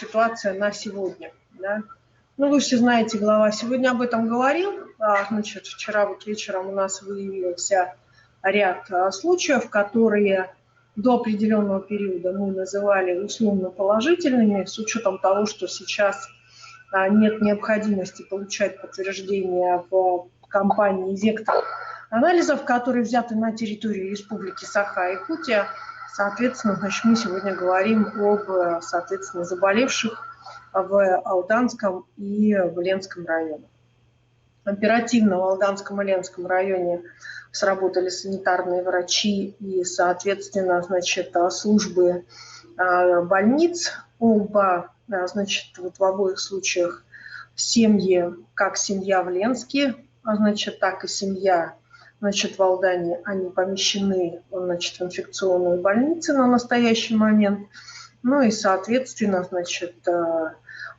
ситуация на сегодня. Да? Ну, вы все знаете, глава сегодня об этом говорил. Значит, вчера вот вечером у нас выявился ряд случаев, которые до определенного периода мы называли условно положительными, с учетом того, что сейчас нет необходимости получать подтверждение в компании «Вектор» анализов, которые взяты на территории Республики Саха-Якутия. Соответственно, значит, мы сегодня говорим об, соответственно, заболевших в Алданском и в Ленском районах. Оперативно в Алданском и Ленском районе сработали санитарные врачи и, соответственно, значит, службы больниц. Оба, значит, вот в обоих случаях семьи, как семья в Ленске, значит, так и семья, значит, в Алдане, они помещены, значит, в инфекционные больницы на настоящий момент. Ну и, соответственно, значит,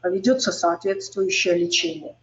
ведется соответствующее лечение.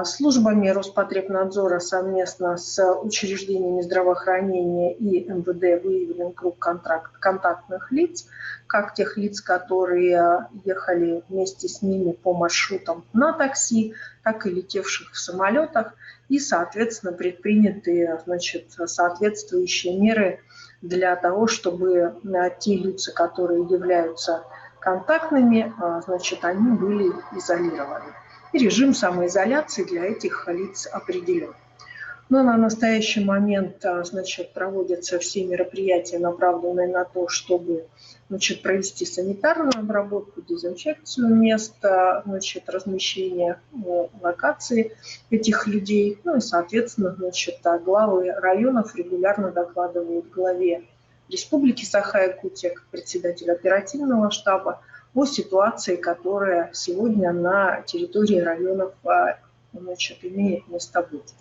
Службами Роспотребнадзора совместно с учреждениями здравоохранения и МВД выявлен круг контактных лиц, как тех лиц, которые ехали вместе с ними по маршрутам на такси, так и летевших в самолетах, и, соответственно, предприняты, значит, соответствующие меры для того, чтобы те лица, которые являются контактными, значит, они были изолированы. И режим самоизоляции для этих лиц определен. Но на настоящий момент, значит, проводятся все мероприятия, направленные на то, чтобы, значит, провести санитарную обработку, дезинфекцию места, значит, размещения локации этих людей. Ну и, соответственно, значит, главы районов регулярно докладывают главе Республики Саха-Якутия, как председатель оперативного штаба, о ситуации, которая сегодня на территории районов, значит, имеет место быть.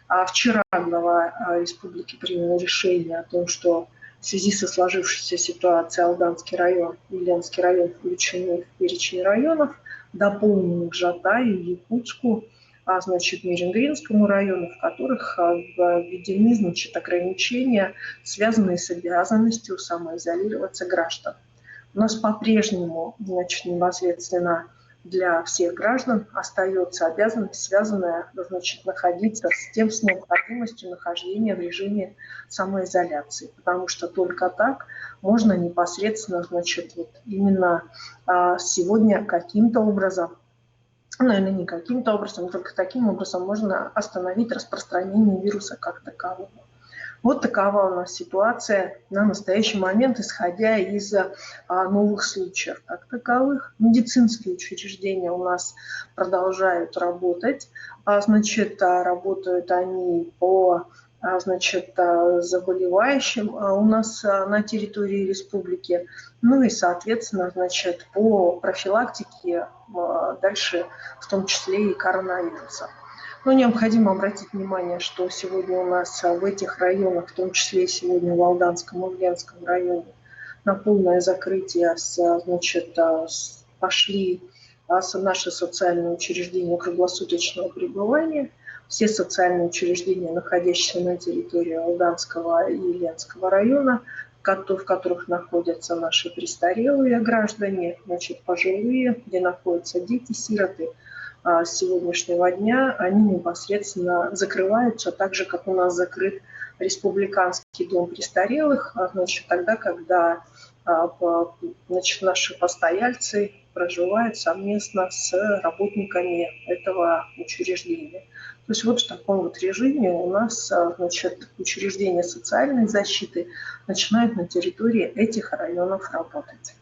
А вчера глава республики принял решение о том, что в связи со сложившейся ситуацией Алданский район и Ленский район включены в перечень районов, дополненных Жатаю, Якутску, значит, Мерингринскому району, в которых введены, значит, ограничения, связанные с обязанностью самоизолироваться граждан. У нас по-прежнему, значит, непосредственно для всех граждан остается обязанность, связанная, значит, находиться с необходимостью нахождения в режиме самоизоляции, потому что только так можно непосредственно, значит, вот именно сегодня каким-то образом, наверное, не каким-то образом, только таким образом можно остановить распространение вируса как такового. Вот такова у нас ситуация на настоящий момент, исходя из новых случаев как таковых. Медицинские учреждения у нас продолжают работать. Значит, работают они по, значит, заболевающим у нас на территории республики. Ну и, соответственно, значит, по профилактике дальше, в том числе и коронавируса. Но необходимо обратить внимание, что сегодня у нас в этих районах, в том числе сегодня в Алданском и в Ленском районе, на полное закрытие, значит, пошли наши социальные учреждения круглосуточного пребывания. Все социальные учреждения, находящиеся на территории Алданского и Ленского района, в которых находятся наши престарелые граждане, значит, пожилые, где находятся дети, сироты, с сегодняшнего дня они непосредственно закрываются, так же, как у нас закрыт республиканский дом престарелых, значит, тогда, когда, значит, наши постояльцы проживают совместно с работниками этого учреждения. То есть вот в таком вот режиме у нас, значит, учреждения социальной защиты начинают на территории этих районов работать.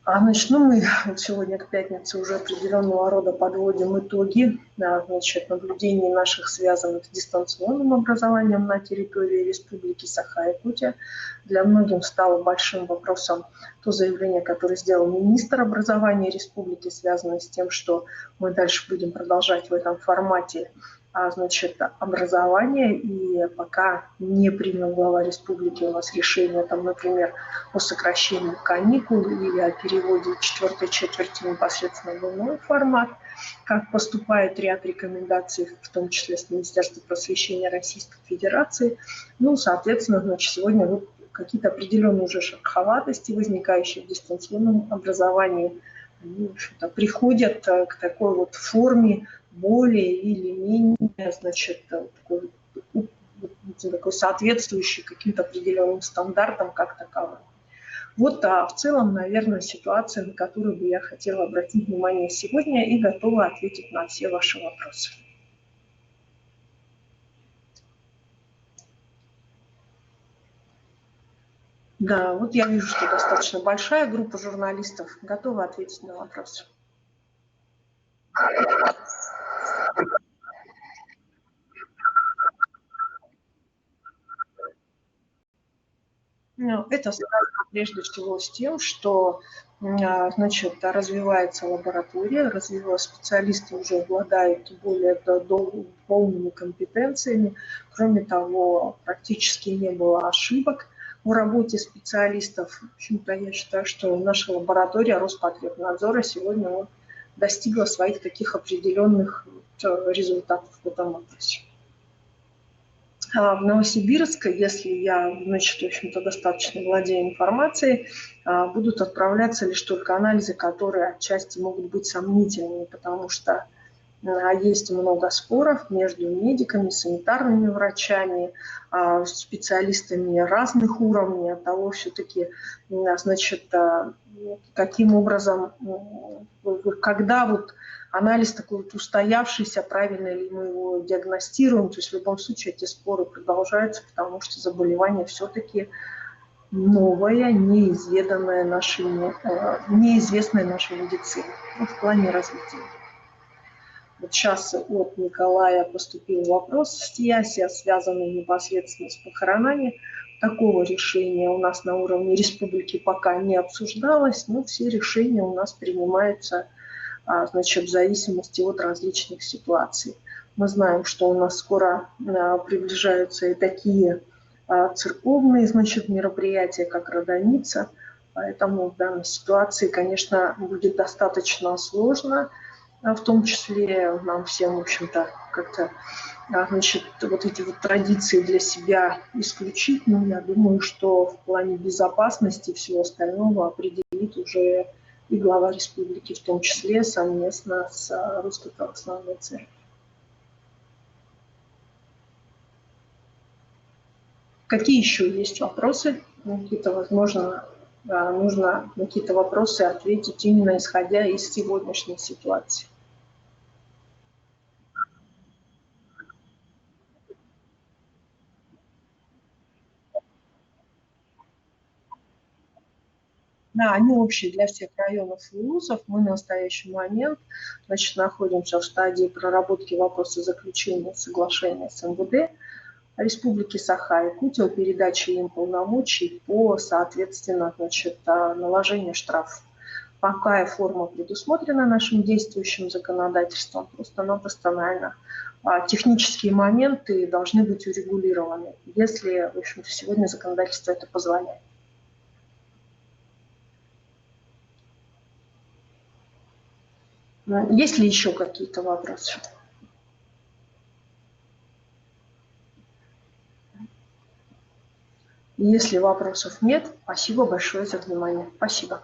Значит, мы вот сегодня к пятнице уже определенного рода подводим итоги, значит, наблюдений наших, связанных с дистанционным образованием на территории Республики Саха-Якутия. Для многих стало большим вопросом то заявление, которое сделал министр образования республики, связанное с тем, что мы дальше будем продолжать в этом формате, значит, образование, и пока не принял глава республики у нас решение, там, например, о сокращении каникул или о переводе четвертой четверти непосредственно в иной формат, как поступает ряд рекомендаций, в том числе с Министерства просвещения Российской Федерации. Ну, соответственно, значит, сегодня вот какие-то определенные уже шероховатости, возникающие в дистанционном образовании, они, в общем-то, приходят к такой вот форме более или менее, значит, такой соответствующий каким-то определенным стандартам как таковым. Вот в целом, наверное, ситуация, на которую бы я хотела обратить внимание сегодня, и готова ответить на все ваши вопросы. Да, вот я вижу, что достаточно большая группа журналистов готова ответить на вопросы. Ну, это связано прежде всего с тем, что значит, развивается лаборатория, специалисты уже обладают более полными компетенциями. Кроме того, практически не было ошибок в работе специалистов. В общем-то, я считаю, что наша лаборатория Роспотребнадзора сегодня достигла своих таких определенных результатов в этом вопросе. В Новосибирск, если я, значит, в общем-то, достаточно владею информацией, будут отправляться лишь только анализы, которые отчасти могут быть сомнительными, потому что есть много споров между медиками, санитарными врачами, специалистами разных уровней, от того все-таки, значит, каким образом, когда вот анализ такой вот устоявшийся, правильно ли мы его диагностируем, то есть в любом случае эти споры продолжаются, потому что заболевание все-таки новое, неизвестное нашей медицине, в плане развития. Вот сейчас от Николая поступил вопрос с ТИАСи, связанный непосредственно с похоронами. Такого решения у нас на уровне республики пока не обсуждалось, но все решения у нас принимаются, значит, в зависимости от различных ситуаций. Мы знаем, что у нас скоро приближаются и такие церковные, значит, мероприятия, как Родоница. Поэтому в данной ситуации, конечно, будет достаточно сложно, в том числе нам всем, в общем-то, как-то, значит, вот эти вот традиции для себя исключить. Но я думаю, что в плане безопасности и всего остального определит уже и глава республики, в том числе совместно с Русской Православной Церковью. Какие еще есть вопросы? Какие-то, возможно, нужно на какие-то вопросы ответить именно исходя из сегодняшней ситуации. Да, они общие для всех районов и вузов. Мы на настоящий момент, значит, находимся в стадии проработки вопроса заключения соглашения с МВД Республики Саха-Якутия о передаче им полномочий по, соответственно, значит, наложению штрафов. Пока форма предусмотрена нашим действующим законодательством, просто-напросто, наверное, технические моменты должны быть урегулированы, если, в общем-то, сегодня законодательство это позволяет. Есть ли еще какие-то вопросы? Если вопросов нет, спасибо большое за внимание. Спасибо.